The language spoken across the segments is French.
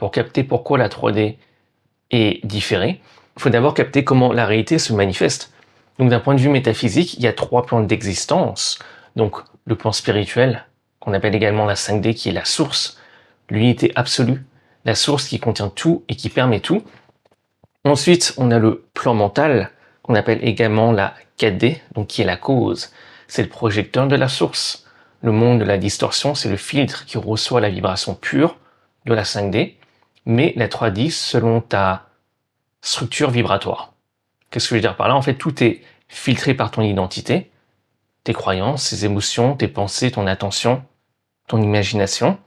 pour capter pourquoi la 3D est différée, il faut d'abord capter comment la réalité se manifeste. Donc d'un point de vue métaphysique, il y a 3 plans d'existence. Donc le plan spirituel, qu'on appelle également la 5D, qui est la source, l'unité absolue, la source qui contient tout et qui permet tout. Ensuite, on a le plan mental, qu'on appelle également la 4D, donc qui est la cause. C'est le projecteur de la source. Le monde de la distorsion, c'est le filtre qui reçoit la vibration pure de la 5D, mais la 3D selon ta structure vibratoire. Qu'est-ce que je veux dire par là? En fait, tout est filtré par ton identité, tes croyances, tes émotions, tes pensées, ton attention, ton imagination.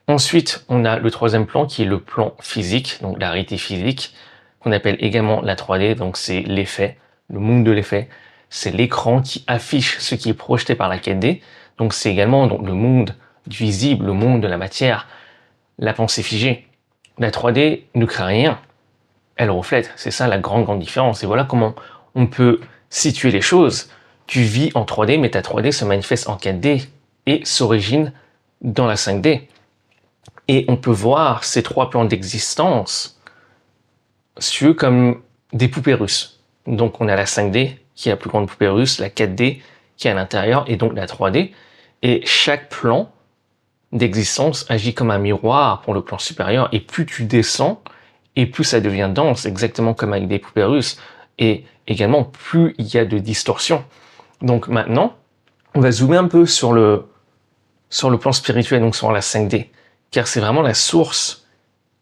Ensuite, on a le 3e plan qui est le plan physique, donc la réalité physique, qu'on appelle également la 3D, donc c'est l'effet, le monde de l'effet. C'est l'écran qui affiche ce qui est projeté par la 4D. Donc c'est également donc, le monde du visible, le monde de la matière, la pensée figée. La 3D ne crée rien, elle reflète. C'est ça la grande différence. Et voilà comment on peut situer les choses. Tu vis en 3D, mais ta 3D se manifeste en 4D et s'origine dans la 5D. Et on peut voir ces 3 plans d'existence comme des poupées russes. Donc on a la 5D qui est la plus grande poupée russe, la 4D qui est à l'intérieur et donc la 3D. Et chaque plan d'existence agit comme un miroir pour le plan supérieur. Et plus tu descends, et plus ça devient dense, exactement comme avec des poupées russes. Et également, plus il y a de distorsion. Donc maintenant, on va zoomer un peu sur le plan spirituel, donc sur la 5D. Car c'est vraiment la source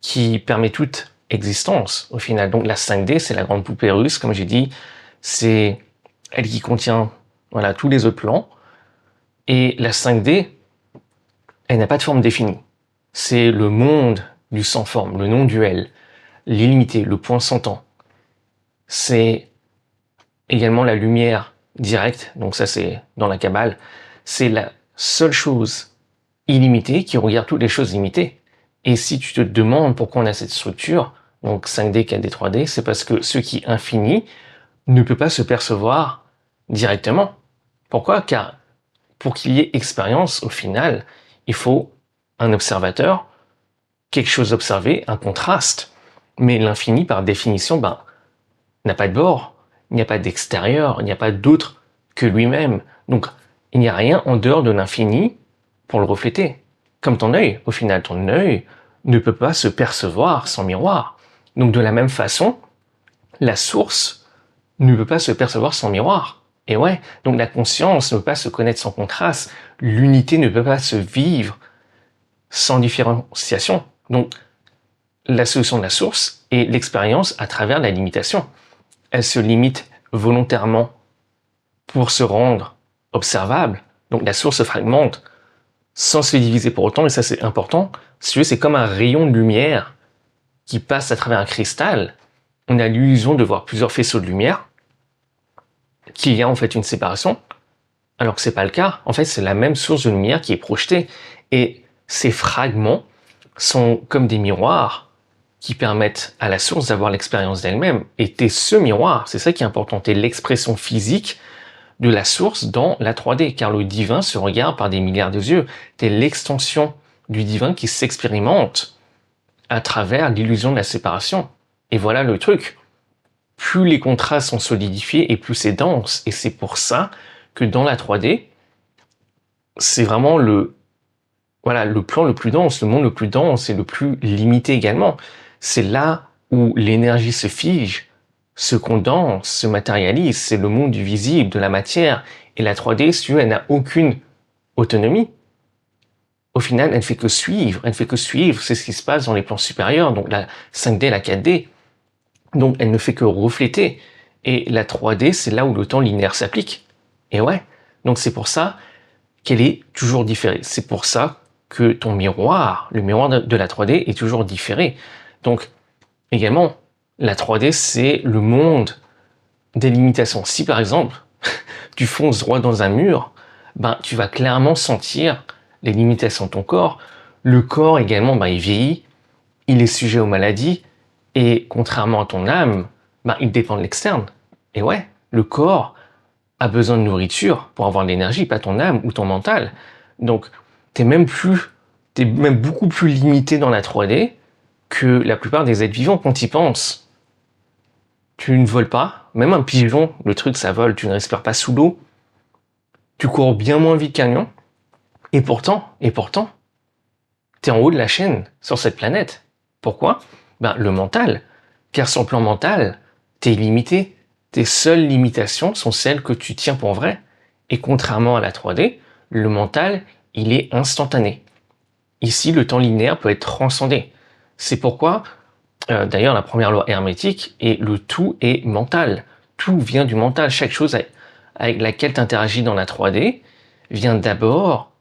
qui permet toute existence au final. Donc la 5D, c'est la grande poupée russe, comme j'ai dit, c'est elle qui contient voilà, tous les autres plans. Et la 5D, elle n'a pas de forme définie. C'est le monde du sans forme, le non-duel, l'illimité, le point sans temps. C'est également la lumière directe, donc ça c'est dans la Kabbale, c'est la seule chose illimitée qui regarde toutes les choses limitées. Et si tu te demandes pourquoi on a cette structure, donc 5D, 4D, 3D, c'est parce que ce qui est infini ne peut pas se percevoir directement. Pourquoi? Car pour qu'il y ait expérience, au final, il faut un observateur, quelque chose observé, un contraste. Mais l'infini, par définition, n'a pas de bord, il n'y a pas d'extérieur, il n'y a pas d'autre que lui-même. Donc, il n'y a rien en dehors de l'infini pour le refléter. Comme ton œil, au final, ton œil ne peut pas se percevoir sans miroir. Donc, de la même façon, la source ne peut pas se percevoir sans miroir. Et ouais, donc la conscience ne peut pas se connaître sans contraste. L'unité ne peut pas se vivre sans différenciation. Donc, la solution de la source est l'expérience à travers la limitation. Elle se limite volontairement pour se rendre observable. Donc la source se fragmente sans se diviser pour autant, et ça c'est important. Si tu veux, c'est comme un rayon de lumière qui passe à travers un cristal. On a l'illusion de voir plusieurs faisceaux de lumière, qu'il y a en fait une séparation, alors que c'est pas le cas. En fait, c'est la même source de lumière qui est projetée. Et ces fragments sont comme des miroirs qui permettent à la source d'avoir l'expérience d'elle-même. Et t'es ce miroir, c'est ça qui est important, t'es l'expression physique de la source dans la 3D, car le divin se regarde par des milliards de yeux. T'es l'extension du divin qui s'expérimente à travers l'illusion de la séparation. Et voilà le truc. Plus les contrastes sont solidifiés et plus c'est dense. Et c'est pour ça que dans la 3D, c'est vraiment le plan le plus dense, le monde le plus dense et le plus limité également. C'est là où l'énergie se fige, se condense, se matérialise. C'est le monde du visible, de la matière. Et la 3D, si tu veux, elle n'a aucune autonomie. Au final, elle ne fait que suivre. Elle ne fait que suivre. C'est ce qui se passe dans les plans supérieurs, donc la 5D, la 4D. Donc, elle ne fait que refléter. Et la 3D, c'est là où le temps linéaire s'applique. Et ouais. Donc, c'est pour ça qu'elle est toujours différée. C'est pour ça que ton miroir, le miroir de la 3D est toujours différé. Donc, également, la 3D, c'est le monde des limitations. Si, par exemple, tu fonces droit dans un mur, tu vas clairement sentir les limitations de ton corps. Le corps, également, il vieillit, il est sujet aux maladies, et contrairement à ton âme, il dépend de l'externe. Et ouais, le corps a besoin de nourriture pour avoir de l'énergie, pas ton âme ou ton mental. Donc, t'es même beaucoup plus limité dans la 3D que la plupart des êtres vivants, quand ils pensent, tu ne voles pas, même un pigeon, le truc ça vole, tu ne respires pas sous l'eau, tu cours bien moins vite qu'un lion, et pourtant, tu es en haut de la chaîne sur cette planète. Pourquoi? Ben, le mental. Car sur le plan mental, tu es illimité. Tes seules limitations sont celles que tu tiens pour vraies. Et contrairement à la 3D, le mental, il est instantané. Ici, le temps linéaire peut être transcendé. C'est pourquoi, d'ailleurs, la première loi hermétique est le tout est mental. Tout vient du mental. Chaque chose avec laquelle tu interagis dans la 3D vient d'abord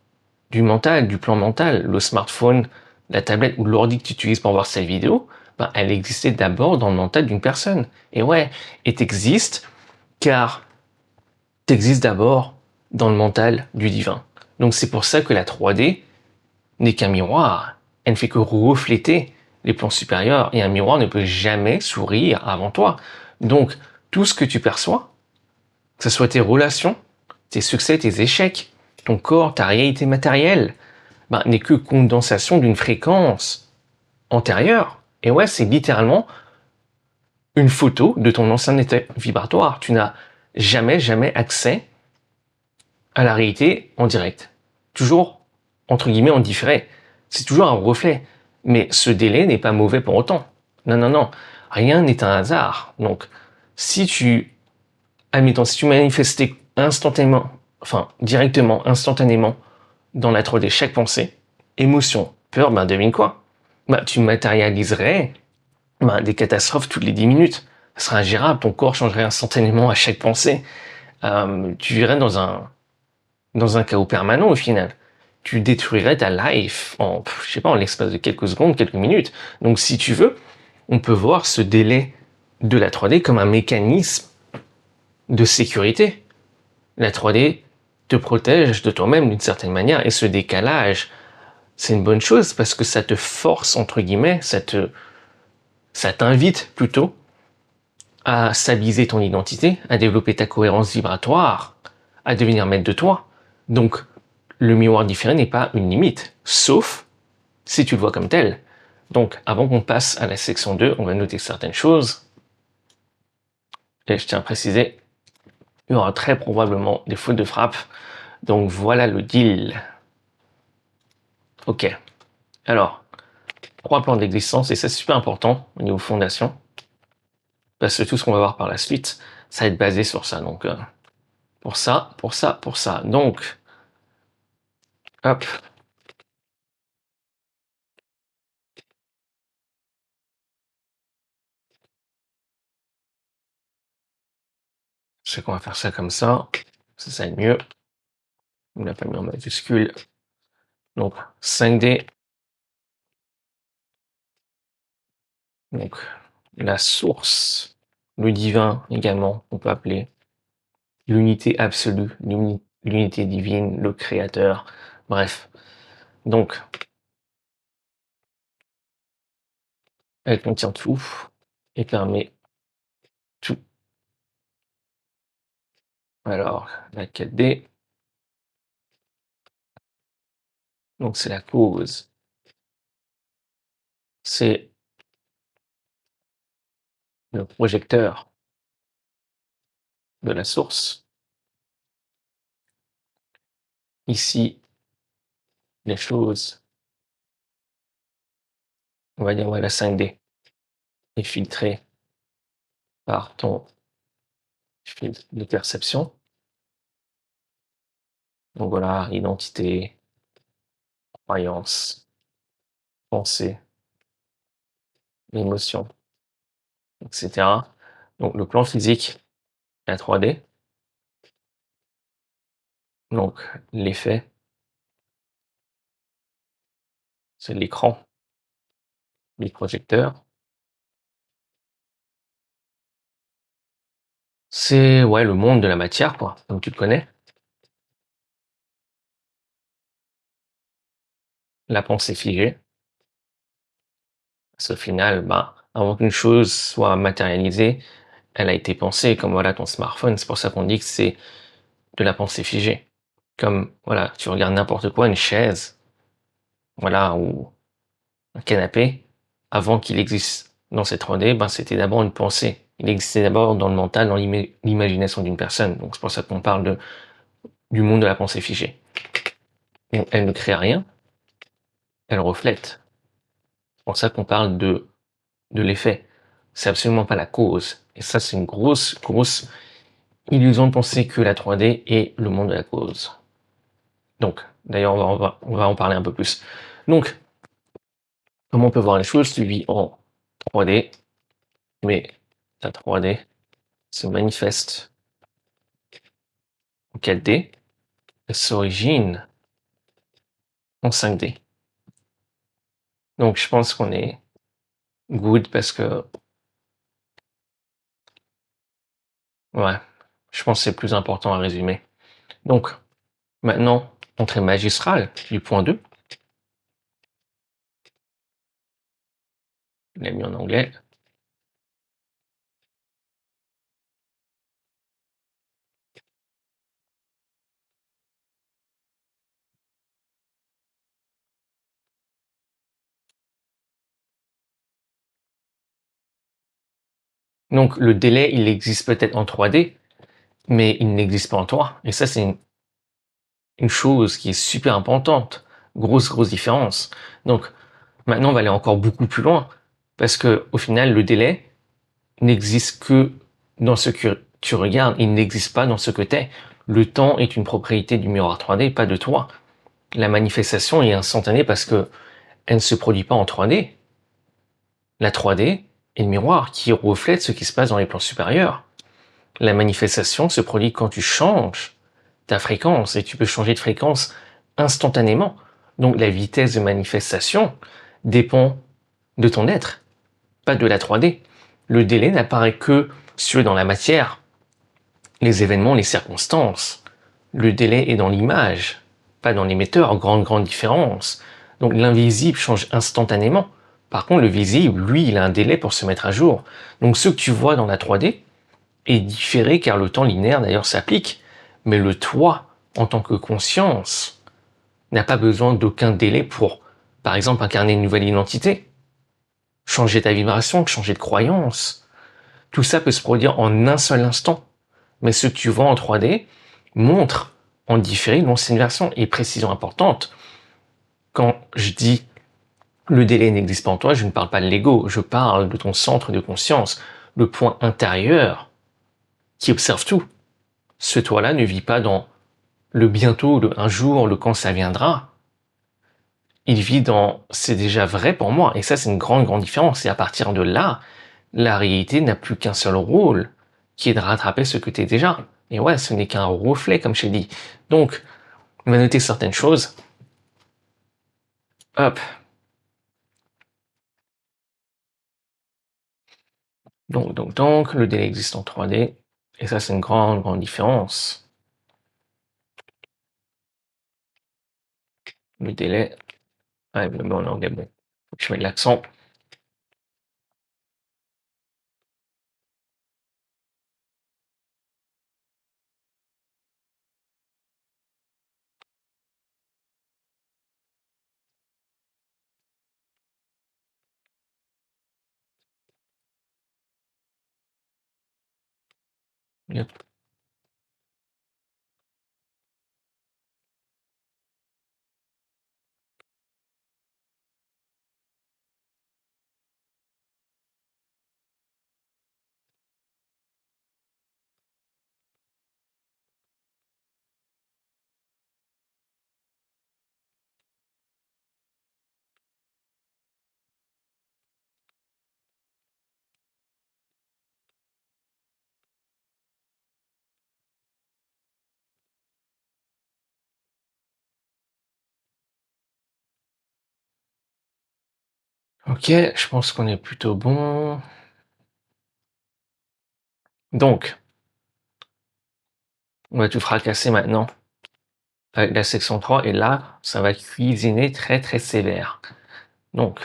du mental, du plan mental. Le smartphone, la tablette ou l'ordi que tu utilises pour voir cette vidéo, ben, elle existait d'abord dans le mental d'une personne. Et ouais, et t'existes car t'existes d'abord dans le mental du divin. Donc c'est pour ça que la 3D n'est qu'un miroir. Elle ne fait que refléter les plans supérieurs et un miroir ne peut jamais sourire avant toi. Donc tout ce que tu perçois, que ce soit tes relations, tes succès, tes échecs, ton corps, ta réalité matérielle, ben, n'est que condensation d'une fréquence antérieure. Et ouais, c'est littéralement une photo de ton ancien état vibratoire. Tu n'as jamais accès à la réalité en direct. Toujours, entre guillemets, en différé. C'est toujours un reflet. Mais ce délai n'est pas mauvais pour autant. Non, non, non. Rien n'est un hasard. Donc, si tu, admettons, si tu manifestais instantanément, enfin, directement, instantanément, dans la 3D chaque pensée, émotion, peur, ben devine quoi? Ben, tu matérialiserais des catastrophes toutes les 10 minutes. Ce serait ingérable, ton corps changerait instantanément à chaque pensée. Tu vivrais dans un chaos permanent au final. Tu détruirais ta life en, je sais pas, en l'espace de quelques secondes, quelques minutes. Donc si tu veux, on peut voir ce délai de la 3D comme un mécanisme de sécurité. La 3D te protège de toi-même d'une certaine manière et ce décalage, c'est une bonne chose parce que ça te force, entre guillemets, ça t'invite plutôt à stabiliser ton identité, à développer ta cohérence vibratoire, à devenir maître de toi. Donc, le miroir différé n'est pas une limite, sauf si tu le vois comme tel. Donc, avant qu'on passe à la section 2, on va noter certaines choses. Et je tiens à préciser, il y aura très probablement des fautes de frappe. Donc, voilà le deal. Ok. Alors, 3 plans d'existence, et ça c'est super important au niveau fondation, parce que tout ce qu'on va voir par la suite, ça va être basé sur ça. Donc, pour ça, pour ça, pour ça. Donc, hop. Je sais qu'on va faire ça comme ça va être mieux. On l'a pas mis en majuscule. Donc, 5D. Donc, la source, le divin également, on peut appeler l'unité absolue, l'unité divine, le créateur, bref. Donc, elle contient tout et permet tout. Alors, la 4D, donc c'est la cause. C'est le projecteur de la source. Ici, les choses, on va dire ouais, la 5D est filtrée par ton filtre de perception. Donc voilà, identité, croyance, pensée, émotion, etc. Donc le plan physique, la 3D, donc l'effet, c'est l'écran, les projecteurs. C'est ouais, le monde de la matière, quoi, comme tu le connais. La pensée figée. Parce qu'au final, avant qu'une chose soit matérialisée, elle a été pensée, comme voilà ton smartphone. C'est pour ça qu'on dit que c'est de la pensée figée. Comme voilà, tu regardes n'importe quoi, une chaise, voilà, ou un canapé, avant qu'il existe dans cette 3D, ben, c'était d'abord une pensée. Il existait d'abord dans le mental, dans l'imagination d'une personne. Donc c'est pour ça qu'on parle du monde de la pensée figée. Et elle ne crée rien, elle reflète. C'est pour ça qu'on parle de l'effet. C'est absolument pas la cause. Et ça, c'est une grosse, grosse illusion de penser que la 3D est le monde de la cause. Donc, d'ailleurs, on va en parler un peu plus. Donc, comment on peut voir les choses? Tu vis en 3D, mais la 3D se manifeste en 4D, elle s'origine en 5D. Donc, je pense qu'on est good parce que, ouais, je pense que c'est plus important à résumer. Donc, maintenant, entrée magistrale du point 2. Je l'ai mis en anglais. Donc, le délai, il existe peut-être en 3D, mais il n'existe pas en toi. Et ça, c'est une chose qui est super importante. Grosse, grosse différence. Donc, maintenant, on va aller encore beaucoup plus loin. Parce que, au final, le délai n'existe que dans ce que tu regardes. Il n'existe pas dans ce que tu es. Le temps est une propriété du miroir 3D, pas de toi. La manifestation est instantanée parce que elle ne se produit pas en 3D. La 3D est le miroir qui reflète ce qui se passe dans les plans supérieurs. La manifestation se produit quand tu changes ta fréquence et tu peux changer de fréquence instantanément. Donc la vitesse de manifestation dépend de ton être, pas de la 3D. Le délai n'apparaît que sur dans la matière, les événements, les circonstances. Le délai est dans l'image, pas dans l'émetteur. Grande, grande différence. Donc l'invisible change instantanément. Par contre, le visible, lui, il a un délai pour se mettre à jour. Donc ce que tu vois dans la 3D est différé car le temps linéaire d'ailleurs s'applique. Mais le toi, en tant que conscience, n'a pas besoin d'aucun délai pour, par exemple, incarner une nouvelle identité, changer ta vibration, changer de croyance. Tout ça peut se produire en un seul instant. Mais ce que tu vois en 3D montre en différé une ancienne version. Et précision importante, quand je dis le délai n'existe pas en toi, je ne parle pas de l'ego, je parle de ton centre de conscience, le point intérieur qui observe tout. Ce toi-là ne vit pas dans le bientôt, le un jour, le quand ça viendra. Il vit dans c'est déjà vrai pour moi. Et ça, c'est une grande, grande différence. Et à partir de là, la réalité n'a plus qu'un seul rôle, qui est de rattraper ce que tu es déjà. Et ouais, ce n'est qu'un reflet, comme je t'ai dit. Donc, on va noter certaines choses. Hop. Donc, le délai existe en 3D. Et ça, c'est une grande, grande différence. Le délai. Ouais, mais bon, en anglais, bon. Faut que je mette l'accent. Yep. Ok, je pense qu'on est plutôt bon. Donc, on va tout fracasser maintenant avec la section 3. Et là, ça va cuisiner très, très sévère. Donc,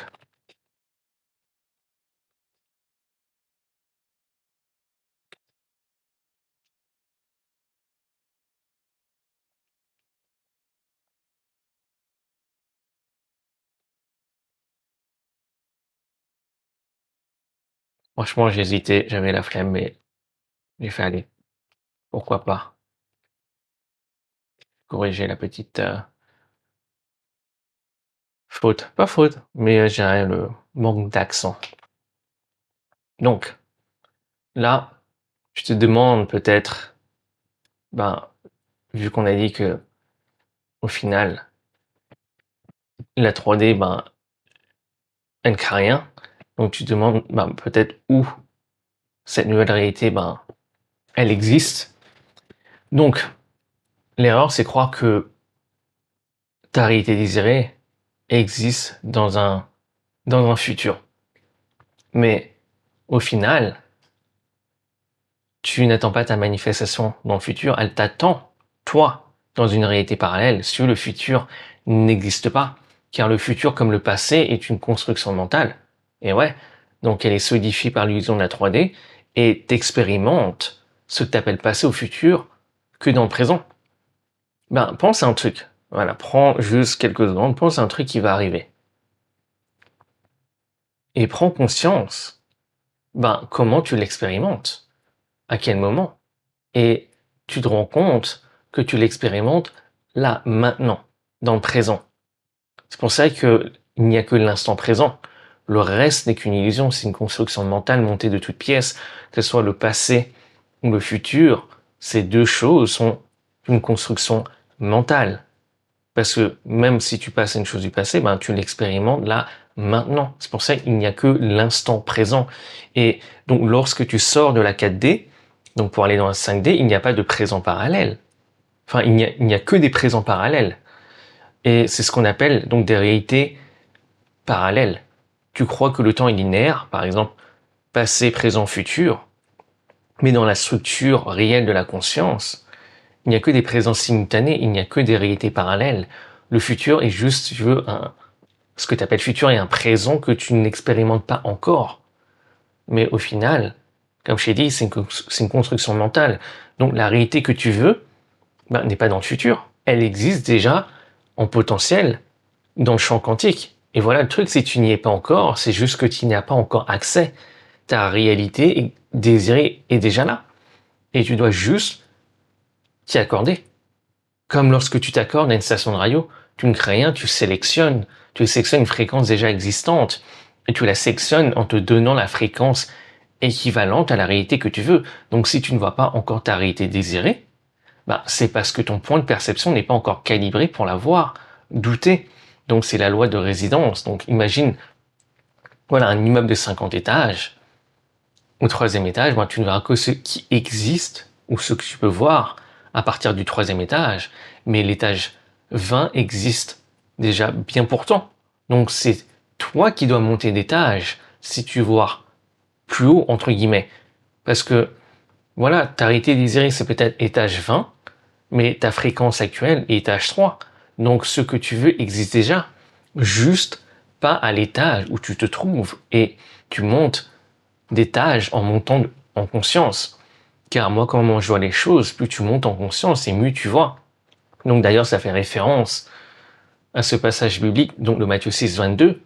Franchement, j'hésitais, j'avais la flemme, mais j'ai fait: «Allez, pourquoi pas?» Corriger la petite, faute. Pas faute, mais, je dirais le manque d'accent. Donc là, tu te demandes peut-être, ben, vu qu'on a dit que au final, la 3D, ben, elle ne crée rien, donc tu te demandes, ben, peut-être où cette nouvelle réalité, ben, elle existe. Donc l'erreur, c'est croire que ta réalité désirée existe dans un futur. Mais au final, tu n'attends pas ta manifestation dans le futur, elle t'attend, toi, dans une réalité parallèle, si le futur n'existe pas. Car le futur, comme le passé, est une construction mentale. Et ouais, donc elle est solidifiée par l'illusion de la 3D et t'expérimentes ce que t'appelles passé au futur que dans le présent. Ben, pense à un truc. Voilà, prends juste quelques secondes, pense à un truc qui va arriver. Et prends conscience, ben, comment tu l'expérimentes, à quel moment. Et tu te rends compte que tu l'expérimentes là, maintenant, dans le présent. C'est pour ça qu'il n'y a que l'instant présent. Le reste n'est qu'une illusion, c'est une construction mentale montée de toutes pièces, que ce soit le passé ou le futur. Ces deux choses sont une construction mentale. Parce que même si tu passes à une chose du passé, ben, tu l'expérimentes là, maintenant. C'est pour ça qu'il n'y a que l'instant présent. Et donc, lorsque tu sors de la 4D, donc pour aller dans la 5D, il n'y a pas de présent parallèle. Enfin, il n'y a que des présents parallèles. Et c'est ce qu'on appelle donc des réalités parallèles. Tu crois que le temps est linéaire, par exemple, passé, présent, futur, mais dans la structure réelle de la conscience, il n'y a que des présents simultanés, il n'y a que des réalités parallèles. Le futur est juste, si tu veux, ce que tu appelles futur est un présent que tu n'expérimentes pas encore. Mais au final, comme je t'ai dit, c'est une construction mentale. Donc la réalité que tu veux, ben, n'est pas dans le futur. Elle existe déjà en potentiel dans le champ quantique. Et voilà le truc, si tu n'y es pas encore, c'est juste que tu n'y as pas encore accès. Ta réalité désirée est déjà là. Et tu dois juste t'y accorder. Comme lorsque tu t'accordes à une station de radio, tu ne crées rien, tu sélectionnes. Tu sélectionnes une fréquence déjà existante. Et tu la sélectionnes en te donnant la fréquence équivalente à la réalité que tu veux. Donc si tu ne vois pas encore ta réalité désirée, bah, c'est parce que ton point de perception n'est pas encore calibré pour la voir, douter. Donc c'est la loi de résidence. Donc imagine, voilà, un immeuble de 50 étages. Au troisième étage, bah, tu ne verras que ce qui existe ou ce que tu peux voir à partir du troisième étage. Mais l'étage 20 existe déjà bien pourtant. Donc c'est toi qui dois monter d'étage si tu veux voir plus haut, entre guillemets. Parce que, voilà, ta réalité désirée, c'est peut-être étage 20, mais ta fréquence actuelle est étage 3. Donc ce que tu veux existe déjà, juste pas à l'étage où tu te trouves. Et tu montes d'étage en montant en conscience. Car moi, comment je vois les choses, plus tu montes en conscience et mieux tu vois. Donc d'ailleurs, ça fait référence à ce passage biblique, donc de Matthieu 6, 22.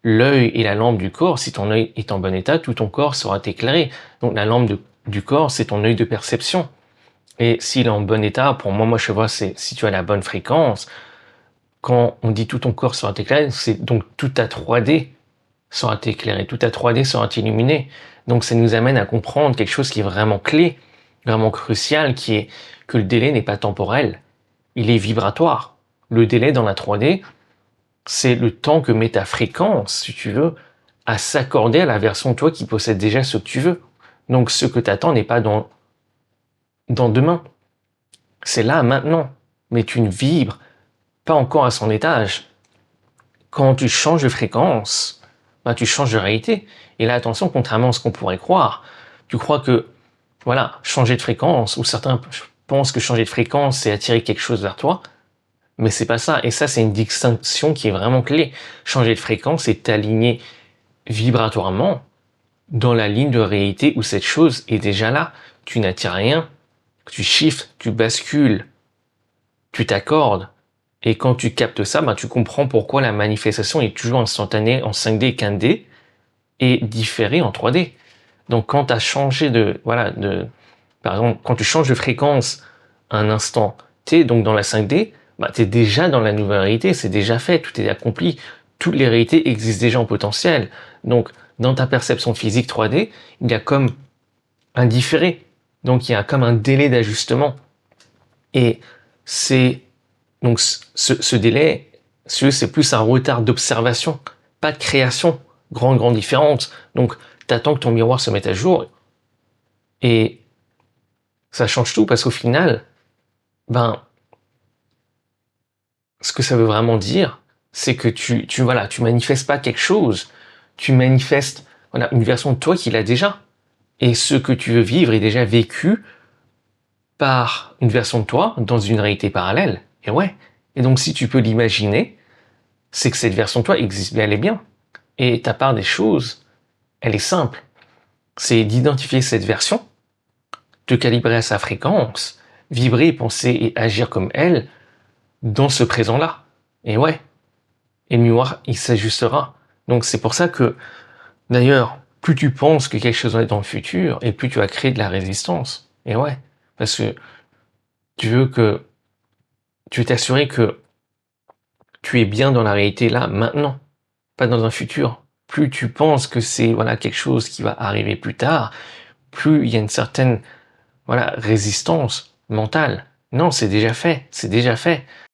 L'œil est la lampe du corps. Si ton œil est en bon état, tout ton corps sera éclairé. Donc la lampe du corps, c'est ton œil de perception. Et s'il est en bon état, pour moi, je vois, c'est si tu as la bonne fréquence. Quand on dit tout ton corps sera éclairé, c'est donc toute ta 3D sera éclairée, toute ta 3D sera illuminée. Donc ça nous amène à comprendre quelque chose qui est vraiment clé, vraiment crucial, qui est que le délai n'est pas temporel, il est vibratoire. Le délai dans la 3D, c'est le temps que met ta fréquence, si tu veux, à s'accorder à la version de toi qui possède déjà ce que tu veux. Donc ce que tu attends n'est pas dans demain. C'est là, maintenant. Mais tu ne vibres pas encore à son étage. Quand tu changes de fréquence, ben, tu changes de réalité. Et là, attention, contrairement à ce qu'on pourrait croire, tu crois que, voilà, changer de fréquence, ou certains pensent que changer de fréquence, c'est attirer quelque chose vers toi, mais c'est pas ça. Et ça, c'est une distinction qui est vraiment clé. Changer de fréquence, c'est t'aligner vibratoirement dans la ligne de réalité où cette chose est déjà là. Tu n'attires rien, tu shifts, tu bascules, tu t'accordes. Et quand tu captes ça, ben, tu comprends pourquoi la manifestation est toujours instantanée en 5D et 15D et différée en 3D. Donc quand tu as changé par exemple, quand tu changes de fréquence un instant T, donc dans la 5D, bah, tu es déjà dans la nouvelle réalité, c'est déjà fait, tout est accompli. Toutes les réalités existent déjà en potentiel. Donc dans ta perception physique 3D, il y a comme un différé. Donc il y a comme un délai d'ajustement. Et c'est donc ce délai, c'est plus un retard d'observation, pas de création. Grande différence. Donc tu attends que ton miroir se mette à jour et ça change tout parce qu'au final, ben, ce que ça veut vraiment dire, c'est que tu manifestes pas quelque chose, tu manifestes, une version de toi qu'il a déjà. Et ce que tu veux vivre est déjà vécu par une version de toi dans une réalité parallèle. Et ouais. Et donc, si tu peux l'imaginer, c'est que cette version de toi existe bien, elle est bien. Et ta part des choses, elle est simple. C'est d'identifier cette version, de calibrer à sa fréquence, vibrer, penser et agir comme elle dans ce présent-là. Et ouais. Et le miroir, il s'ajustera. Donc c'est pour ça que, d'ailleurs, plus tu penses que quelque chose va être dans le futur, et plus tu vas créer de la résistance. Et ouais. Parce que tu veux t'assurer que tu es bien dans la réalité là, maintenant, pas dans un futur. Plus tu penses que c'est quelque chose qui va arriver plus tard, plus il y a une certaine résistance mentale. Non, c'est déjà fait, c'est déjà fait.